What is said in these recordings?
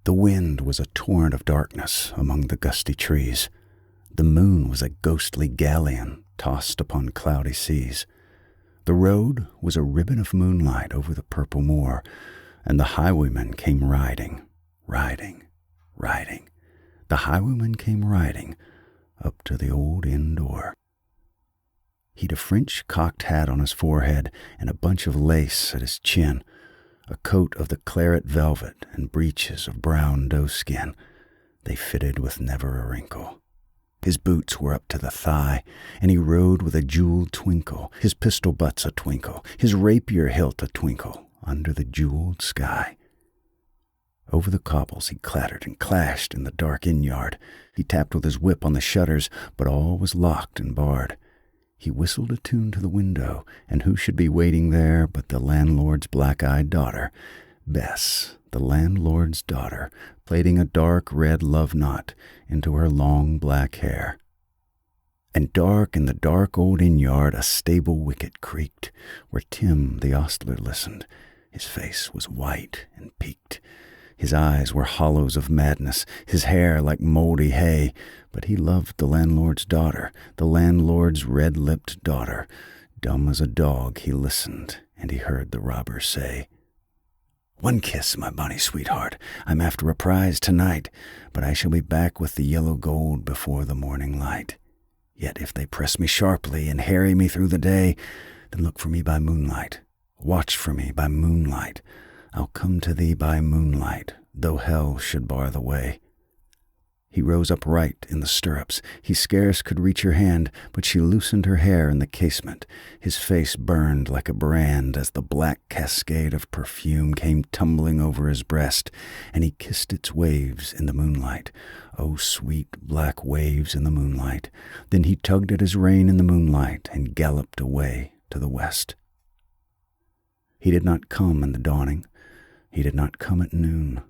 The wind was a torrent of darkness among the gusty trees. The moon was a ghostly galleon tossed upon cloudy seas. The road was a ribbon of moonlight over the purple moor, and the highwayman came riding, riding, riding. The highwayman came riding up to the old inn door. He'd a French cocked hat on his forehead and a bunch of lace at his chin, a coat of the claret velvet and breeches of brown doeskin. They fitted with never a wrinkle. His boots were up to the thigh, and he rode with a jeweled twinkle, his pistol butts a twinkle, his rapier hilt a twinkle, under the jeweled sky. Over the cobbles he clattered and clashed in the dark inn-yard. He tapped with his whip on the shutters, but all was locked and barred. He whistled a tune to the window, and who should be waiting there but the landlord's black-eyed daughter, Bess, the landlord's daughter, plaiting a dark red love knot into her long black hair. And dark in the dark old inn-yard a stable wicket creaked, where Tim the ostler listened. His face was white and peaked. His eyes were hollows of madness, his hair like mouldy hay, but he loved the landlord's daughter, the landlord's red-lipped daughter. Dumb as a dog he listened, and he heard the robber say, "One kiss, my bonny sweetheart. I'm after a prize tonight, but I shall be back with the yellow gold before the morning light. Yet if they press me sharply and harry me through the day, then look for me by moonlight. Watch for me by moonlight. I'll come to thee by moonlight, though hell should bar the way." He rose upright in the stirrups. He scarce could reach her hand, but she loosened her hair in the casement. His face burned like a brand as the black cascade of perfume came tumbling over his breast, and he kissed its waves in the moonlight. Oh, sweet black waves in the moonlight. Then he tugged at his rein in the moonlight and galloped away to the west. He did not come in the dawning. He did not come at noon.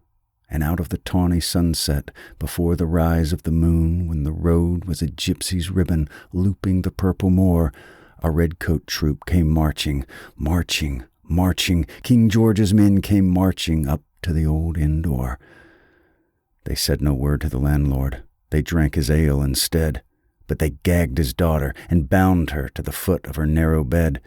And out of the tawny sunset, before the rise of the moon, when the road was a gypsy's ribbon looping the purple moor, a redcoat troop came marching, marching, marching. King George's men came marching up to the old inn door. They said no word to the landlord. They drank his ale instead. But they gagged his daughter and bound her to the foot of her narrow bed.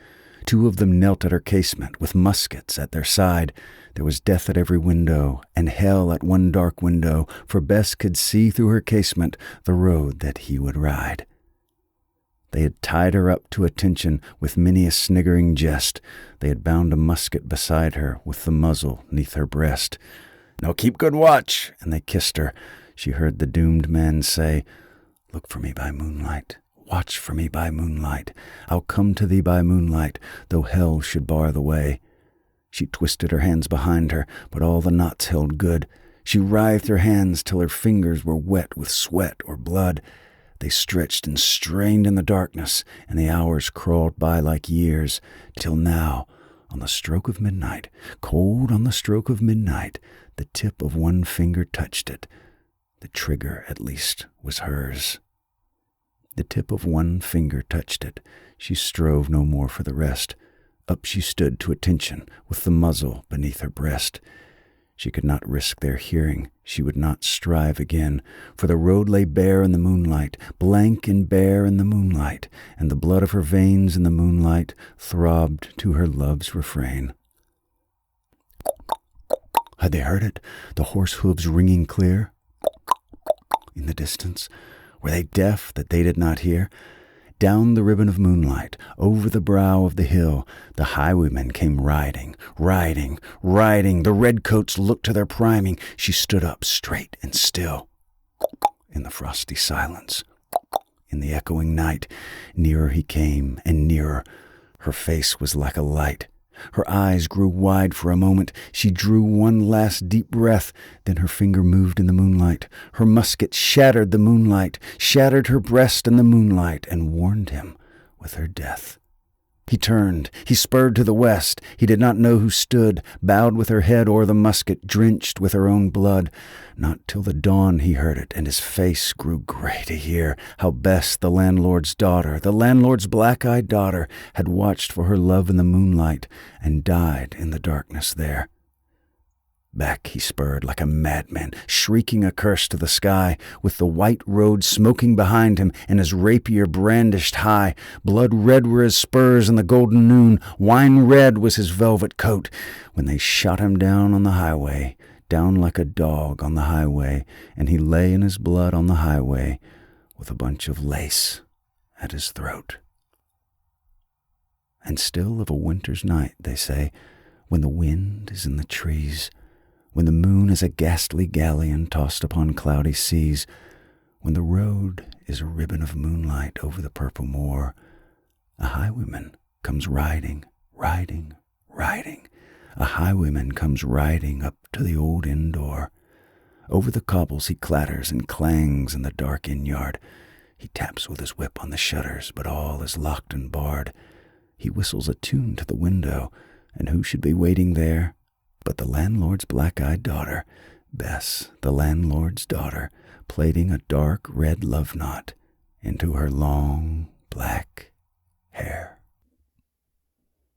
Two of them knelt at her casement with muskets at their side. There was death at every window, and hell at one dark window, for Bess could see through her casement the road that he would ride. They had tied her up to attention with many a sniggering jest. They had bound a musket beside her with the muzzle 'neath her breast. "Now keep good watch," and they kissed her. She heard the doomed man say, "Look for me by moonlight. Watch for me by moonlight. I'll come to thee by moonlight, though hell should bar the way." She twisted her hands behind her, but all the knots held good. She writhed her hands till her fingers were wet with sweat or blood. They stretched and strained in the darkness, and the hours crawled by like years, till now, on the stroke of midnight, cold on the stroke of midnight, the tip of one finger touched it. The trigger, at least, was hers. The tip of one finger touched it. She strove no more for the rest. Up she stood to attention, with the muzzle beneath her breast. She could not risk their hearing. She would not strive again, for the road lay bare in the moonlight, blank and bare in the moonlight, and the blood of her veins in the moonlight throbbed to her love's refrain. Had they heard it, the horse hooves ringing clear in the distance? Were they deaf that they did not hear? Down the ribbon of moonlight, over the brow of the hill, the highwaymen came riding, riding, riding. The redcoats looked to their priming. She stood up straight and still. In the frosty silence, in the echoing night, nearer he came and nearer. Her face was like a light. Her eyes grew wide for a moment. She drew one last deep breath. Then her finger moved in the moonlight. Her musket shattered the moonlight, shattered her breast in the moonlight, and warned him with her death. He turned. He spurred to the west. He did not know who stood, bowed with her head o'er the musket, drenched with her own blood. Not till the dawn he heard it, and his face grew grey to hear how Bess, the landlord's daughter, the landlord's black-eyed daughter, had watched for her love in the moonlight and died in the darkness there. Back he spurred like a madman, shrieking a curse to the sky, with the white road smoking behind him and his rapier brandished high. Blood red were his spurs in the golden noon, wine red was his velvet coat, when they shot him down on the highway, down like a dog on the highway, and he lay in his blood on the highway, with a bunch of lace at his throat. And still of a winter's night, they say, when the wind is in the trees, when the moon is a ghastly galleon tossed upon cloudy seas, when the road is a ribbon of moonlight over the purple moor, a highwayman comes riding, riding, riding. A highwayman comes riding up to the old inn door. Over the cobbles he clatters and clangs in the dark inn yard. He taps with his whip on the shutters, but all is locked and barred. He whistles a tune to the window, and who should be waiting there but the landlord's black-eyed daughter, Bess, the landlord's daughter, plaiting a dark red love knot into her long black